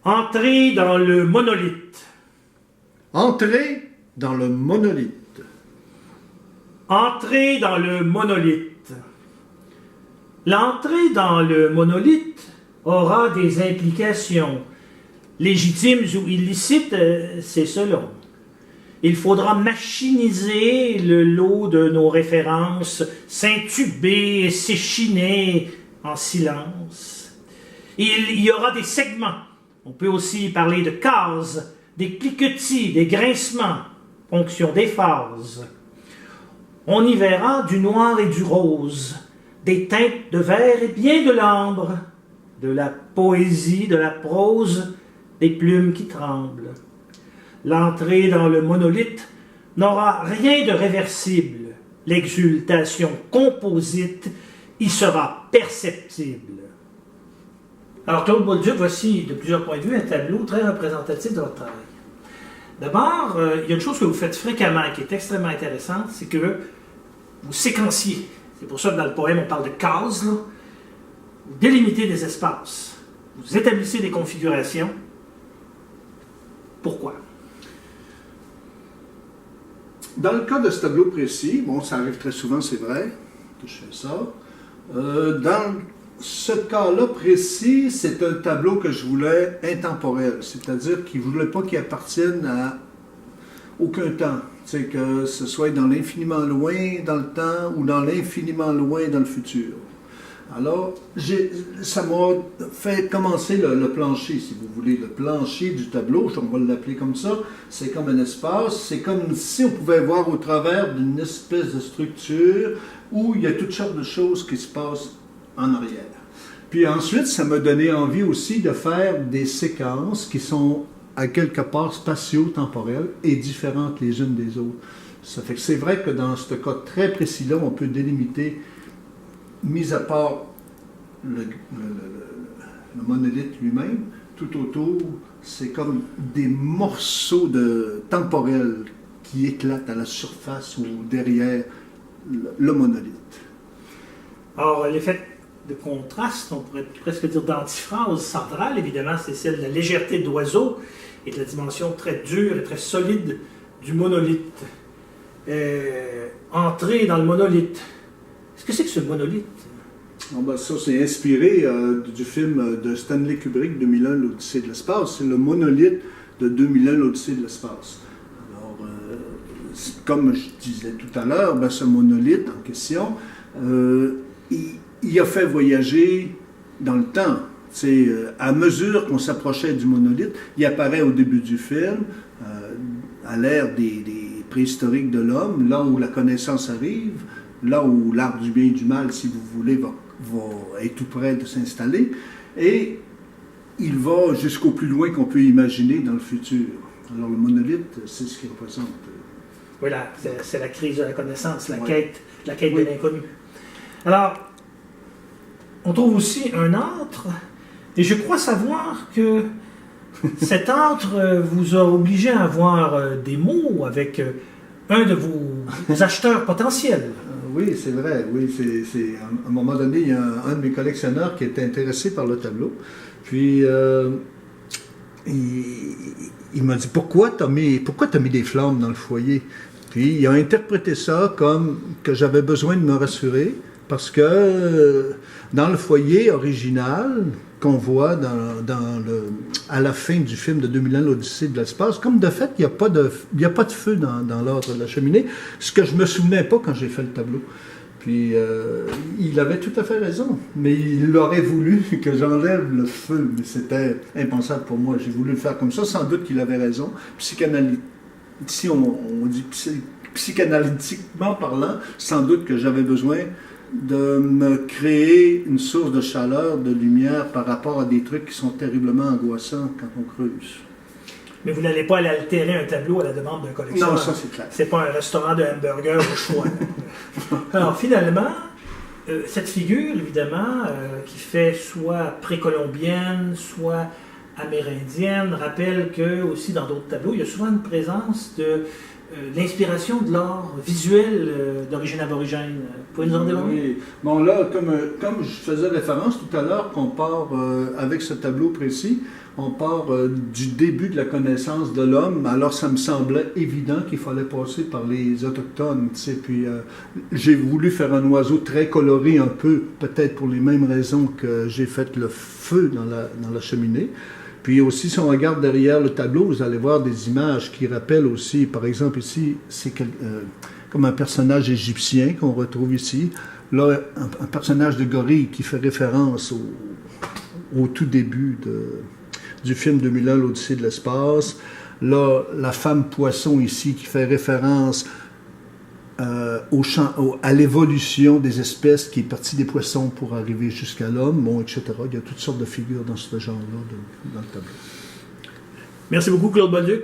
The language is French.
Entrez dans le monolithe. Entrez dans le monolithe. Entrez dans le monolithe. L'entrée dans le monolithe aura des implications légitimes ou illicites, c'est selon. Il faudra machiniser le lot de nos références, s'intuber, s'échiner en silence. Il y aura des segments. On peut aussi parler de cases, des cliquetis, des grincements, fonction des phases. On y verra du noir et du rose, des teintes de vert et bien de l'ambre, de la poésie, de la prose, des plumes qui tremblent. L'entrée dans le monolithe n'aura rien de réversible. L'exultation composite y sera perceptible. Alors, Claude Bolduc, voici, de plusieurs points de vue, un tableau très représentatif de votre travail. D'abord, il y a une chose que vous faites fréquemment qui est extrêmement intéressante, c'est que vous séquenciez. C'est pour ça que dans le poème, on parle de cases. Là. Vous délimitez des espaces. Vous établissez des configurations. Pourquoi? Dans le cas de ce tableau précis, bon, ça arrive très souvent, c'est vrai, que je fais ça. Dans ce cas-là précis, c'est un tableau que je voulais intemporel, c'est-à-dire qu'il ne voulait pas qu'il appartienne à aucun temps. C'est que ce soit dans l'infiniment loin dans le temps ou dans l'infiniment loin dans le futur. Alors, ça m'a fait commencer le plancher, si vous voulez, le plancher du tableau, on va l'appeler comme ça. C'est comme un espace, c'est comme si on pouvait voir au travers d'une espèce de structure où il y a toutes sortes de choses qui se passent en arrière. Puis ensuite, ça m'a donné envie aussi de faire des séquences qui sont à quelque part spatio-temporelles et différentes les unes des autres. Ça fait que c'est vrai que dans ce cas très précis-là, on peut délimiter, mis à part le monolithe lui-même, tout autour, c'est comme des morceaux temporels qui éclatent à la surface ou derrière le monolithe. Alors, l'effet de contraste, on pourrait presque dire d'antiphrase centrale, évidemment, c'est celle de la légèreté de l'oiseau et de la dimension très dure et très solide du monolithe. Entrer dans le monolithe. Qu'est-ce que c'est que ce monolithe? Bon, ben, ça, c'est inspiré du film de Stanley Kubrick, 2001, l'Odyssée de l'espace. C'est le monolithe de 2001, l'Odyssée de l'espace. Alors, comme je disais tout à l'heure, ben, ce monolithe en question, il a fait voyager dans le temps. À mesure qu'on s'approchait du monolithe, il apparaît au début du film, à l'ère des préhistoriques de l'homme, là où la connaissance arrive, là où l'arbre du bien et du mal, si vous voulez, va être tout près de s'installer, et il va jusqu'au plus loin qu'on peut imaginer dans le futur. Alors le monolithe, c'est ce qu'il représente. Voilà, c'est la crise de la connaissance, la ouais. quête oui. de l'inconnu. Alors, on trouve aussi un antre, et je crois savoir que cet antre vous a obligé à avoir des mots avec un de vos acheteurs potentiels. Oui, c'est vrai. Oui, à un moment donné, il y a un de mes collectionneurs qui était intéressé par le tableau. Puis, il m'a dit, pourquoi t'as mis des flammes dans le foyer? Puis, il a interprété ça comme que j'avais besoin de me rassurer parce que dans le foyer original qu'on voit à la fin du film de 2001, l'Odyssée de l'espace, comme de fait, il n'y a pas de feu dans l'ordre de la cheminée, ce que je ne me souvenais pas quand j'ai fait le tableau. Puis, il avait tout à fait raison, mais il aurait voulu que j'enlève le feu, mais c'était impensable pour moi. J'ai voulu le faire comme ça, sans doute qu'il avait raison. Si on dit psychanalytiquement parlant, sans doute que j'avais besoin de me créer une source de chaleur, de lumière par rapport à des trucs qui sont terriblement angoissants quand on creuse. Mais vous n'allez pas aller altérer un tableau à la demande d'un collectionneur. Non, ça c'est clair. C'est pas un restaurant de hamburgers au choix. Alors finalement, cette figure, évidemment, qui fait soit précolombienne, soit amérindienne, rappelle que aussi dans d'autres tableaux, il y a souvent une présence de l'inspiration de l'art visuel d'origine aborigène. Vous pouvez nous en dire un mot? Oui. Bon, là, comme je faisais référence tout à l'heure, qu'on part avec ce tableau précis, on part du début de la connaissance de l'homme. Alors, ça me semblait évident qu'il fallait passer par les Autochtones. Tu sais. Puis, j'ai voulu faire un oiseau très coloré, un peu, peut-être pour les mêmes raisons que j'ai fait le feu dans la cheminée. Puis aussi, si on regarde derrière le tableau, vous allez voir des images qui rappellent aussi, par exemple ici, c'est comme un personnage égyptien qu'on retrouve ici. Là, un personnage de gorille qui fait référence au tout début du film 2001, l'Odyssée de l'espace. Là, la femme poisson ici qui fait référence à l'évolution des espèces qui est partie des poissons pour arriver jusqu'à l'homme, bon, etc. Il y a toutes sortes de figures dans ce genre-là dans le tableau. Merci beaucoup, Claude Bolduc.